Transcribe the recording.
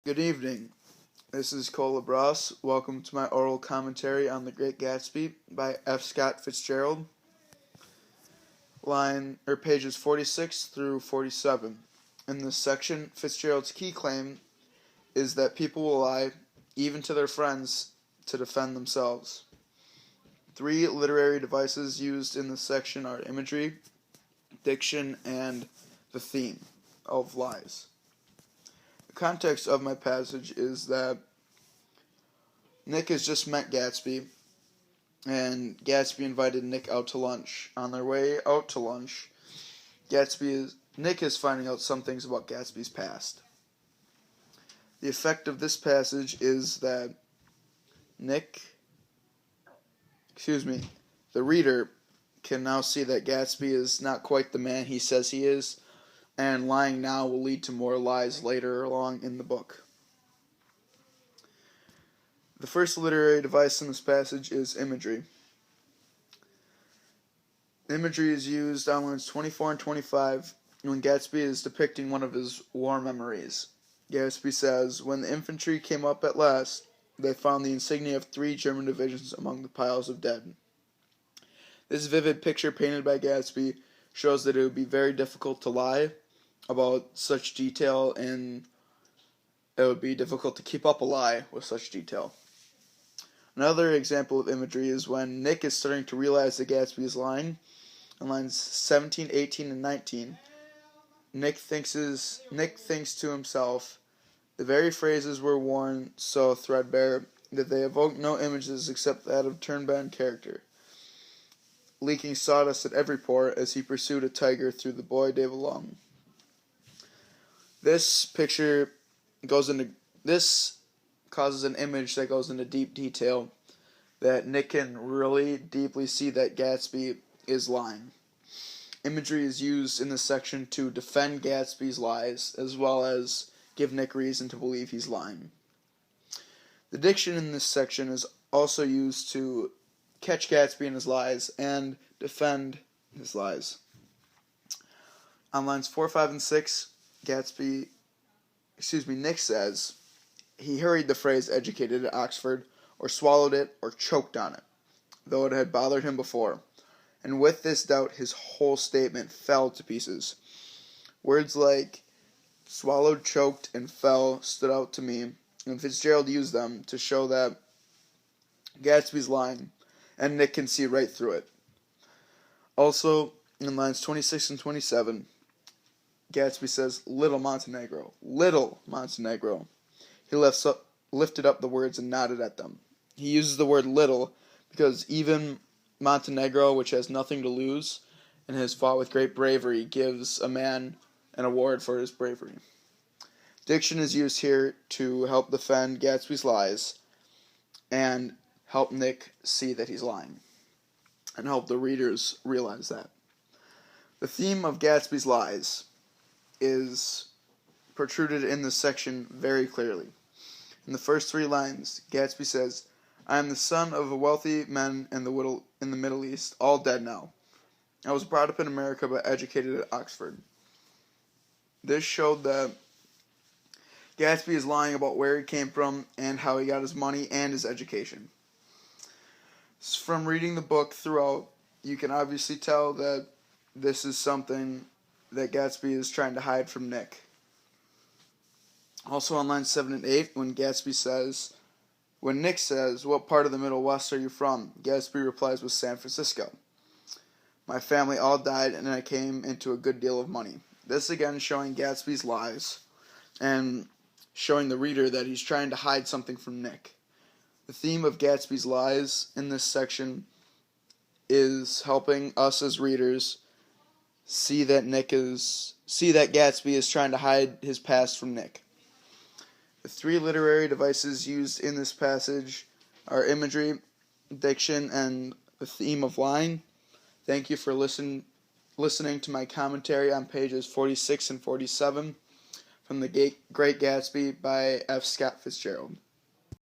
Good evening. This is Cole LaBrosse. Welcome to my oral commentary on The Great Gatsby by F. Scott Fitzgerald. Pages 46 through 47. In this section, Fitzgerald's key claim is that people will lie, even to their friends, to defend themselves. Three literary devices used in this section are imagery, diction, and the theme of lies. The context of my passage is that Nick has just met Gatsby, and Gatsby invited Nick out to lunch. On their way out to lunch, Nick is finding out some things about Gatsby's past. The effect of this passage is that the reader can now see that Gatsby is not quite the man he says he is, and lying now will lead to more lies later along in the book. The first literary device in this passage is imagery. Imagery is used on lines 24 and 25 when Gatsby is depicting one of his war memories. Gatsby says, "When the infantry came up at last, they found the insignia of 3 German divisions among the piles of dead." This vivid picture painted by Gatsby shows that it would be very difficult to lie about such detail, and it would be difficult to keep up a lie with such detail. Another example of imagery is when Nick is starting to realize that Gatsby is lying. In lines 17, 18, and 19, Nick thinks to himself, "The very phrases were worn so threadbare that they evoke no images except that of turnbound character, leaking sawdust at every pore as he pursued a tiger through the Bois de Boulogne." This causes an image that goes into deep detail that Nick can really deeply see that Gatsby is lying. Imagery is used in this section to defend Gatsby's lies, as well as give Nick reason to believe he's lying. The diction in this section is also used to catch Gatsby in his lies and defend his lies. On lines 4, 5, and 6, Nick says he hurried the phrase "educated at Oxford," or swallowed it, or choked on it, though it had bothered him before. And with this doubt, his whole statement fell to pieces. Words like swallowed, choked, and fell stood out to me, and Fitzgerald used them to show that Gatsby's lying, and Nick can see right through it. Also, in lines 26 and 27, Gatsby says, "Little Montenegro, little Montenegro." He lifted up the words and nodded at them. He uses the word little because even Montenegro, which has nothing to lose and has fought with great bravery, gives a man an award for his bravery. Diction is used here to help defend Gatsby's lies and help Nick see that he's lying, and help the readers realize that. The theme of Gatsby's lies is protruded in this section very clearly. In the first 3 lines, Gatsby says, "I am the son of wealthy men in the Middle East, all dead now. I was brought up in America but educated at Oxford." This showed that Gatsby is lying about where he came from and how he got his money and his education. From reading the book throughout, you can obviously tell that this is something that Gatsby is trying to hide from Nick. Also on lines 7 and 8, when Nick says, "What part of the Middle West are you from?" Gatsby replies with "San Francisco. My family all died and I came into a good deal of money." This again showing Gatsby's lies and showing the reader that he's trying to hide something from Nick. The theme of Gatsby's lies in this section is helping us as readers see that Gatsby is trying to hide his past from Nick. The 3 literary devices used in this passage are imagery, diction, and the theme of lying. Thank you for listening to my commentary on pages 46 and 47 from The Great Gatsby by F. Scott Fitzgerald.